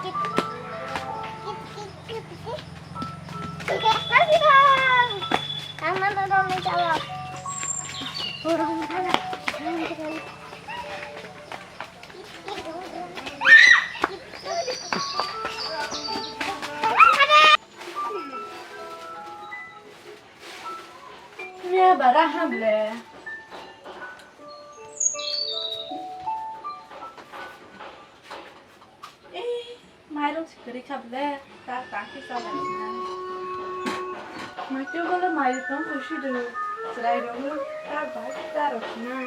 Ya barang hamle. Mayroong sigari kable, tak kaki salah na. Macam kalau mayroong kan kursi dulu, serai dulu, tak baik tak rokna.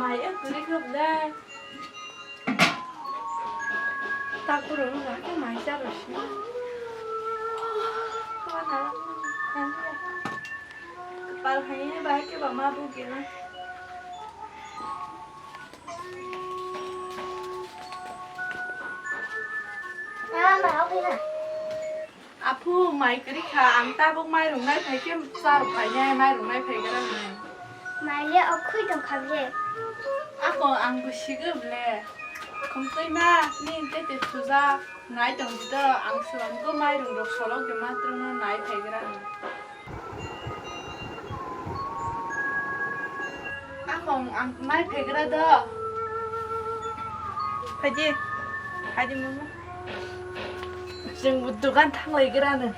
Mayroong sigari kable, tak kurang lagi mayroong rosna. Kawan alam, nanti ya. Kepala hanya baik ke bama bukan. Apu mai kiri kha angta bok mai rong nai phai kem sa rong phai nyai mai rong nai phai gara nai mai le akhui dong khabe ako ang bu shige ble komplai ma ni te te thuza ngai dong da ang suam ko mai rong rok solok ge matro no nai phai gara ako ang mai phai gara da phai di mama Jeng butuhkan tang lagi kerana.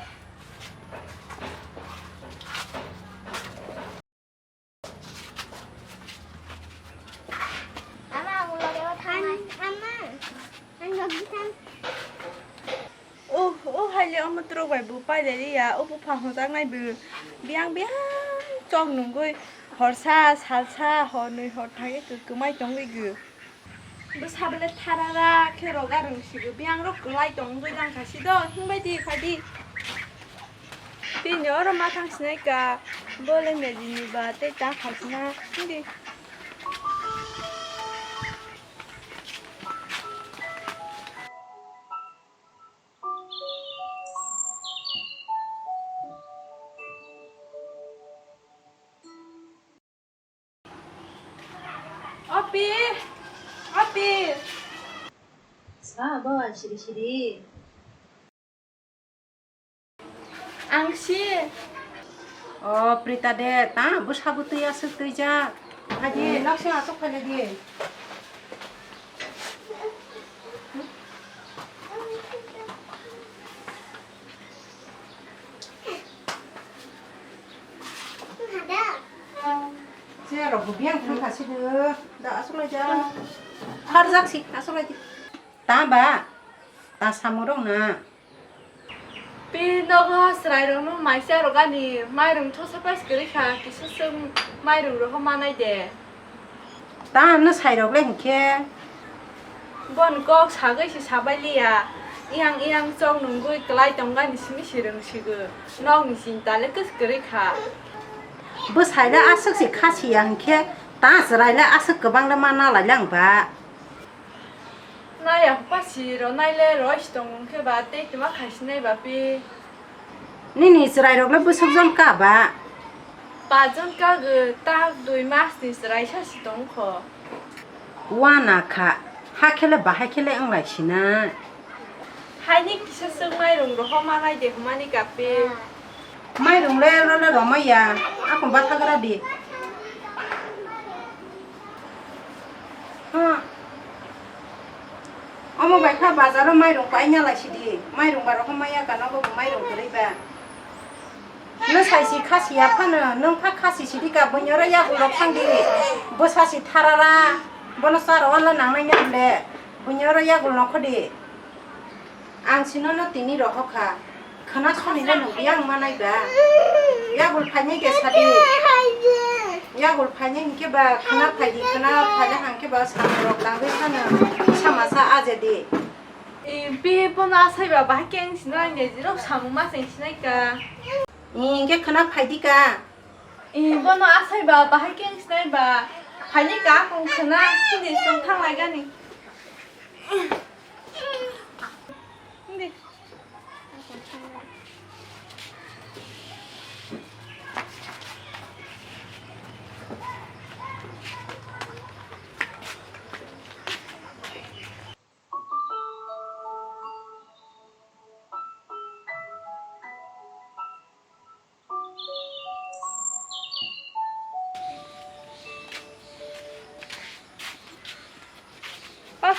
Ama aku lagi makan. Ama, lagi makan. Hai ông trâu vài bữa bay đấy à, bữa phẳng hồ giang này bự, biang trong nung coi, hot sa, họ nuôi hot thay cái mai trong cái gửi. Bữa sau bên thara ra, khi rồi ra đường xí cái biang rồi cứ lại trong cái đang khai xí đó, không phải đi, phải đi. Đi nhớ rồi mà thằng xí này cả, bữa lên mẹ gì bà tết ta khai xí na, không đi. Api. Sa bawa Ishiri. Angsi. Oh, Prita de, ta Bwsa butuh ya setuja. Haji, langsung masuk pada dia. Saya roh biang tu kasih deh. Dah asal aja. Harus sih, asal aja. Tambah, tak samurong na. Pi 너가 스라이로는 마이샤로 가니 마이름 토사파스 그리카 기스스 마이름으로 허만아이 돼. 나 사이로 그래 이렇게. 꼭 사그시 사발리야. 이양 정 농구이 글라이 동간 있으면 싫은 시그. 너는 진짜 레크스 그리카. 뭐 사이라 아석시 카시 양케. 다 스라이라 아석 그방라 만나라 양바. 나야 빠시로 나일레 로시동 그 바때 좀 가시네 바비. 니니 스라이로 그래 부석 좀 까봐. 빠전가 그딱 두이 마스 스라이 샤시동 거. 와나카 하켈레 바하켈레 응라시나. 하니 기셔스 마이롱로 허만아이 돼 허만이 까비. 마이롱레 로레 로마야. 아kum 바타그라디. Ông mà khai bà giờ nó mai rồng phải nha lại chị đi mai rồng bà nó không mai cả nó có mai rồng cái đấy nó sai xí khá xí áp nữa nó phát khá xí đi cả bây giờ ra ya lộc sang đi bớt sai xí thara ra bớt nó sao rồi nó nặng này nhá lệ bây giờ ra ya lộc đi ăn xin nó tini rồi học cả khana xong rồi nó biang mà này cả ya gul phải nhảy cái sao đi ya gul phải nhảy cái bà khana phải là hàng cái bà sang rồi đang cái sao nữa 참아서 아재디. 비번 아사이바 바깽 신랑 예지로 사무마생 신나니까. 이게 그나 파이디가. 이번 아사이바 바깽 신나이바 파니까 그럼 그나 근데 좀 탕라가니. 근데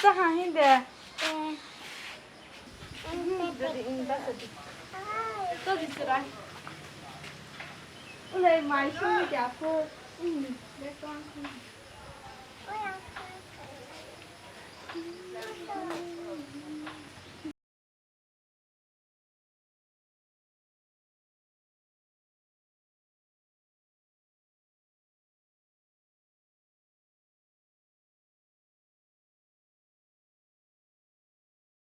这还很的，嗯，这里把这里，这里是来，我来买兄弟家伙，来装。我要看。